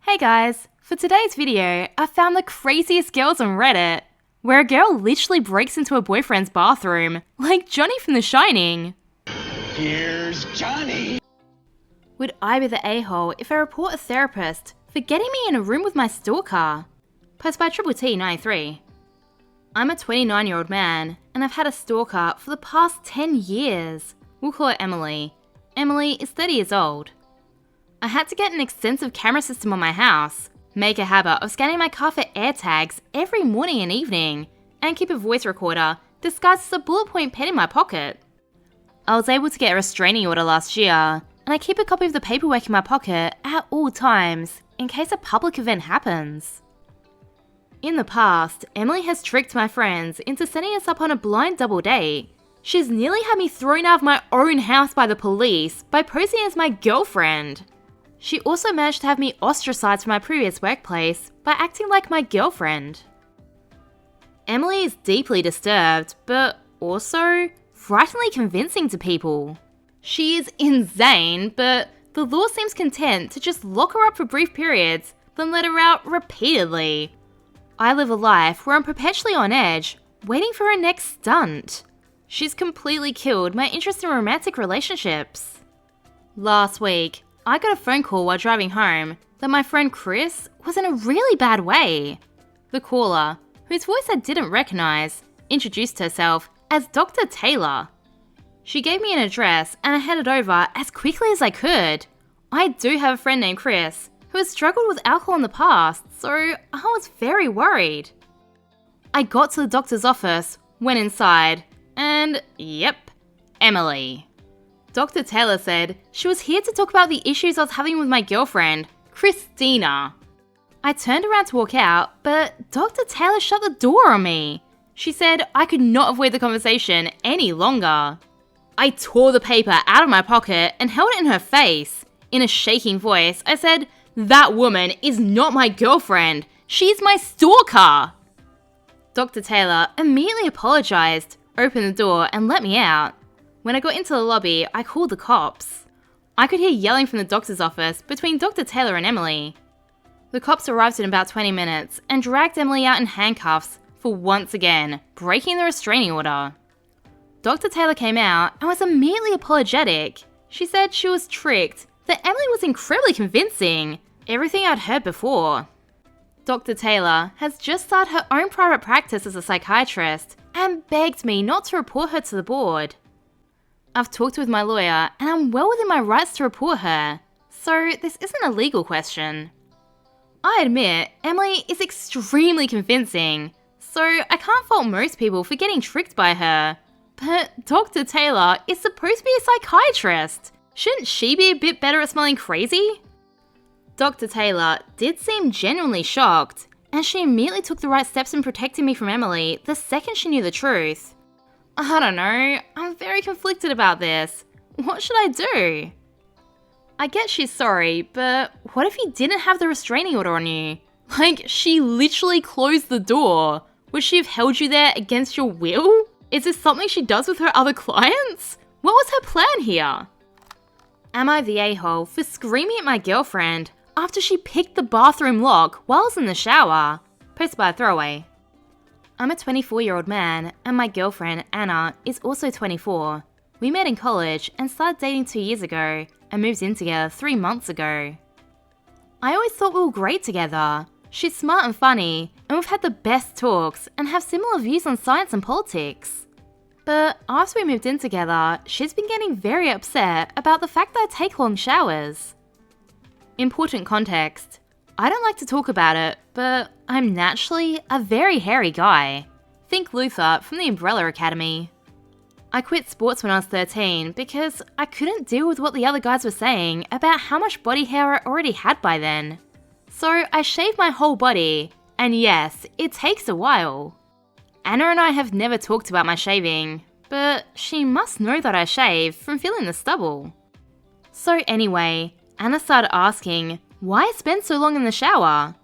Hey guys, for today's video, I found the craziest girls on Reddit, where a girl literally breaks into her boyfriend's bathroom, like Johnny from The Shining. Here's Johnny! Would I be the a-hole if I report a therapist for getting me in a room with my stalker? Posted by Triple T93. I'm a 29-year-old man, and I've had a stalker for the past 10 years. We'll call her Emily. Emily is 30 years old. I had to get an extensive camera system on my house, make a habit of scanning my car for AirTags every morning and evening, and keep a voice recorder disguised as a bullet point pen in my pocket. I was able to get a restraining order last year, and I keep a copy of the paperwork in my pocket at all times, in case a public event happens. In the past, Emily has tricked my friends into setting us up on a blind double date. She's nearly had me thrown out of my own house by the police by posing as my girlfriend. She also managed to have me ostracized from my previous workplace by acting like my girlfriend. Emily is deeply disturbed, but also frighteningly convincing to people. She is insane, but the law seems content to just lock her up for brief periods, then let her out repeatedly. I live a life where I'm perpetually on edge, waiting for her next stunt. She's completely killed my interest in romantic relationships. Last week, I got a phone call while driving home that my friend Chris was in a really bad way. The caller, whose voice I didn't recognize, introduced herself as Dr. Taylor. She gave me an address and I headed over as quickly as I could. I do have a friend named Chris who has struggled with alcohol in the past, so I was very worried. I got to the doctor's office, went inside, and yep, Emily. Dr. Taylor said she was here to talk about the issues I was having with my girlfriend, Christina. I turned around to walk out, but Dr. Taylor shut the door on me. She said I could not avoid the conversation any longer. I tore the paper out of my pocket and held it in her face. In a shaking voice, I said, "That woman is not my girlfriend. She's my stalker." Dr. Taylor immediately apologized, opened the door, and let me out. When I got into the lobby, I called the cops. I could hear yelling from the doctor's office between Dr. Taylor and Emily. The cops arrived in about 20 minutes and dragged Emily out in handcuffs for once again breaking the restraining order. Dr. Taylor came out and was immediately apologetic. She said she was tricked, that Emily was incredibly convincing, everything I'd heard before. Dr. Taylor has just started her own private practice as a psychiatrist and begged me not to report her to the board. I've talked with my lawyer and I'm well within my rights to report her, so this isn't a legal question. I admit Emily is extremely convincing, so I can't fault most people for getting tricked by her. But Dr. Taylor is supposed to be a psychiatrist. Shouldn't she be a bit better at smelling crazy? Dr. Taylor did seem genuinely shocked, and she immediately took the right steps in protecting me from Emily the second she knew the truth. I don't know, I'm very conflicted about this. What should I do? I get she's sorry, but what if you didn't have the restraining order on you? Like, she literally closed the door. Would she have held you there against your will? Is this something she does with her other clients? What was her plan here? Am I the a-hole for screaming at my girlfriend after she picked the bathroom lock while I was in the shower? Posted by a throwaway. I'm a 24-year-old man, and my girlfriend, Anna, is also 24. We met in college and started dating 2 years ago, and moved in together 3 months ago. I always thought we were great together. She's smart and funny, and we've had the best talks and have similar views on science and politics. But after we moved in together, she's been getting very upset about the fact that I take long showers. Important context. I don't like to talk about it, but I'm naturally a very hairy guy. Think Luther from the Umbrella Academy. I quit sports when I was 13 because I couldn't deal with what the other guys were saying about how much body hair I already had by then. So I shaved my whole body, and yes, it takes a while. Anna and I have never talked about my shaving, but she must know that I shave from feeling the stubble. So anyway, Anna started asking why I spend so long in the shower.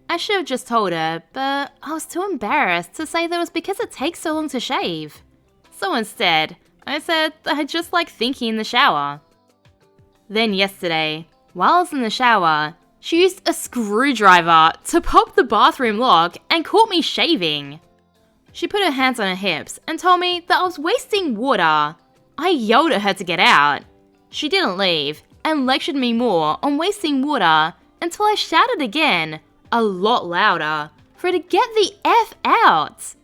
I should have just told her, but I was too embarrassed to say that it was because it takes so long to shave. So instead, I said that I just like thinking in the shower. Then yesterday, while I was in the shower, She used a screwdriver to pop the bathroom lock and caught me shaving. She put her hands on her hips and told me that I was wasting water. I yelled at her to get out. She didn't leave and lectured me more on wasting water until I shouted again, a lot louder, for her to get the F out.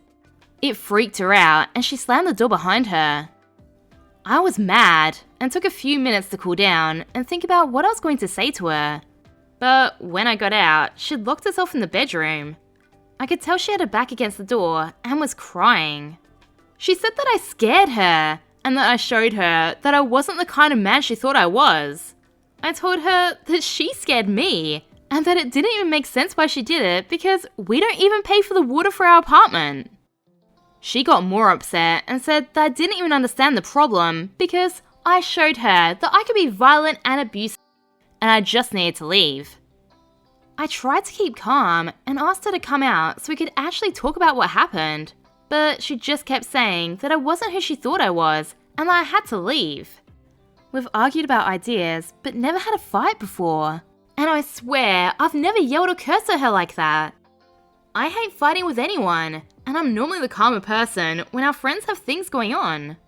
It freaked her out and she slammed the door behind her. I was mad and took a few minutes to cool down and think about what I was going to say to her. But when I got out, she'd locked herself in the bedroom. I could tell she had her back against the door and was crying. She said that I scared her and that I showed her that I wasn't the kind of man she thought I was. I told her that she scared me and that it didn't even make sense why she did it because we don't even pay for the water for our apartment. She got more upset and said that I didn't even understand the problem because I showed her that I could be violent and abusive and I just needed to leave. I tried to keep calm and asked her to come out so we could actually talk about what happened, but she just kept saying that I wasn't who she thought I was and that I had to leave. We've argued about ideas but never had a fight before, and I swear I've never yelled or cursed at her like that. I hate fighting with anyone, and I'm normally the calmer person when our friends have things going on.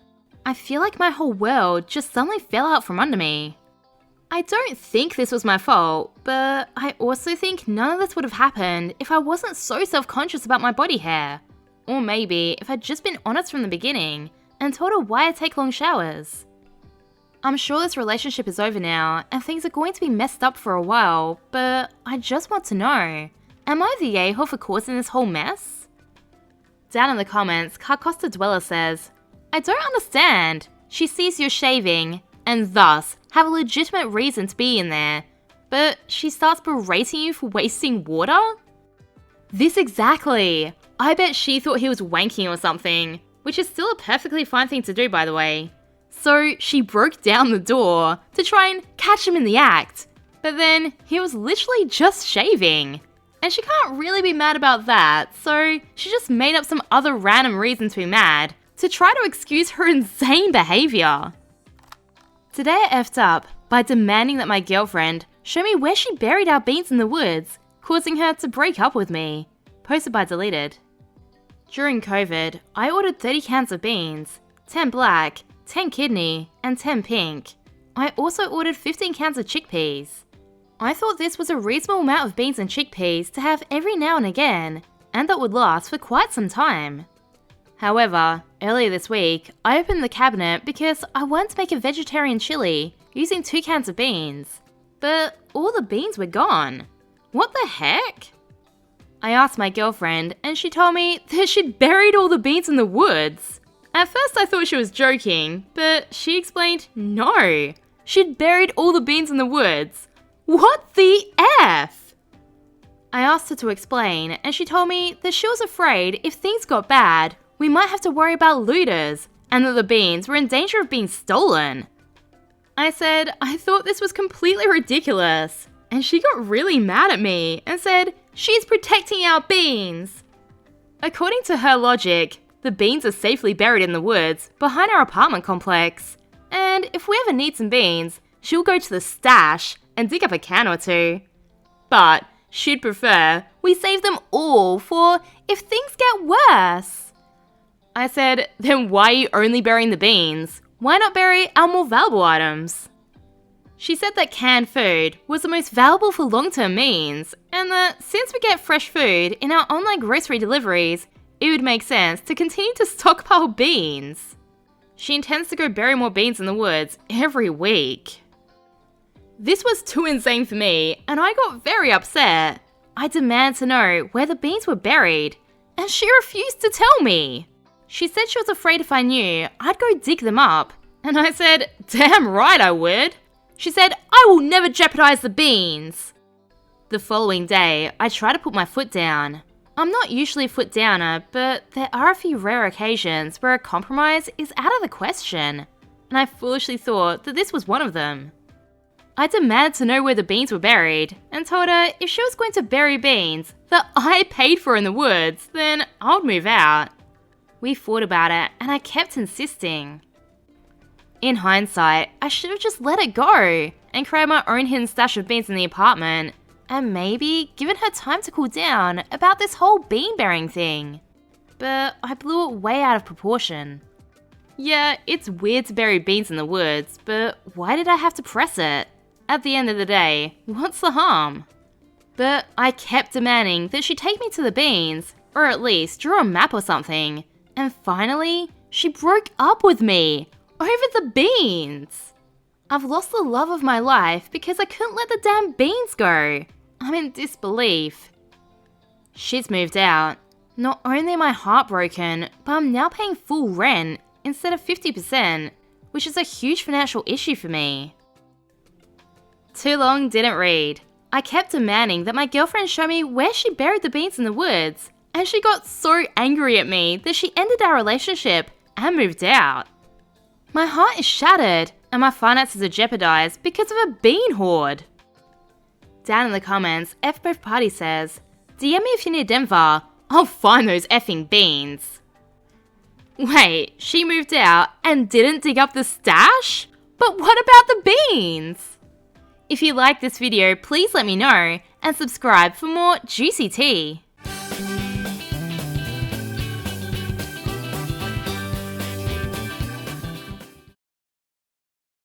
I feel like my whole world just suddenly fell out from under me. I don't think this was my fault, but I also think none of this would have happened if I wasn't so self-conscious about my body hair. Or maybe if I'd just been honest from the beginning and told her why I take long showers. I'm sure this relationship is over now and things are going to be messed up for a while, but I just want to know, am I the a-hole for causing this whole mess? Down in the comments, Carcosta Dweller says, I don't understand. She sees you're shaving and thus have a legitimate reason to be in there, but she starts berating you for wasting water? This exactly. I bet she thought he was wanking or something, which is still a perfectly fine thing to do, by the way. So she broke down the door to try and catch him in the act, but then he was literally just shaving. And she can't really be mad about that, so she just made up some other random reason to be mad to try to excuse her insane behavior. Today I effed up by demanding that my girlfriend show me where she buried our beans in the woods, causing her to break up with me. Posted by Deleted. During COVID, I ordered 30 cans of beans, 10 black, 10 kidney, and 10 pink. I also ordered 15 cans of chickpeas. I thought this was a reasonable amount of beans and chickpeas to have every now and again, and that would last for quite some time. However, earlier this week, I opened the cabinet because I wanted to make a vegetarian chili using 2 cans of beans, but all the beans were gone. What the heck? I asked my girlfriend and she told me that she'd buried all the beans in the woods. At first I thought she was joking, but she explained no, she'd buried all the beans in the woods. What the F? I asked her to explain and she told me that she was afraid if things got bad, we might have to worry about looters and that the beans were in danger of being stolen. I said I thought this was completely ridiculous, and she got really mad at me and said she's protecting our beans. According to her logic, the beans are safely buried in the woods behind our apartment complex, and if we ever need some beans, she'll go to the stash and dig up a can or two. But she'd prefer we save them all for if things get worse. I said, then why are you only burying the beans? Why not bury our more valuable items? She said that canned food was the most valuable for long-term means, and that since we get fresh food in our online grocery deliveries, it would make sense to continue to stockpile beans. She intends to go bury more beans in the woods every week. This was too insane for me, and I got very upset. I demanded to know where the beans were buried, and she refused to tell me. She said she was afraid if I knew, I'd go dig them up, and I said, damn right I would. She said, I will never jeopardize the beans. The following day, I tried to put my foot down. I'm not usually a foot downer, but there are a few rare occasions where a compromise is out of the question, and I foolishly thought that this was one of them. I demanded to know where the beans were buried, and told her if she was going to bury beans that I paid for in the woods, then I would move out. We fought about it, and I kept insisting. In hindsight, I should have just let it go and created my own hidden stash of beans in the apartment, and maybe given her time to cool down about this whole bean bearing thing. But I blew it way out of proportion. Yeah, it's weird to bury beans in the woods, but why did I have to press it? At the end of the day, what's the harm? But I kept demanding that she take me to the beans, or at least draw a map or something, and finally, she broke up with me over the beans. I've lost the love of my life because I couldn't let the damn beans go. I'm in disbelief. She's moved out. Not only am I heartbroken, but I'm now paying full rent instead of 50%, which is a huge financial issue for me. Too long didn't read. I kept demanding that my girlfriend show me where she buried the beans in the woods, and she got so angry at me that she ended our relationship and moved out. My heart is shattered, and my finances are jeopardized because of a bean hoard. Down in the comments, F both parties says, DM me if you're near Denver, I'll find those effing beans. Wait, she moved out and didn't dig up the stash? But what about the beans? If you liked this video, please let me know and subscribe for more juicy tea.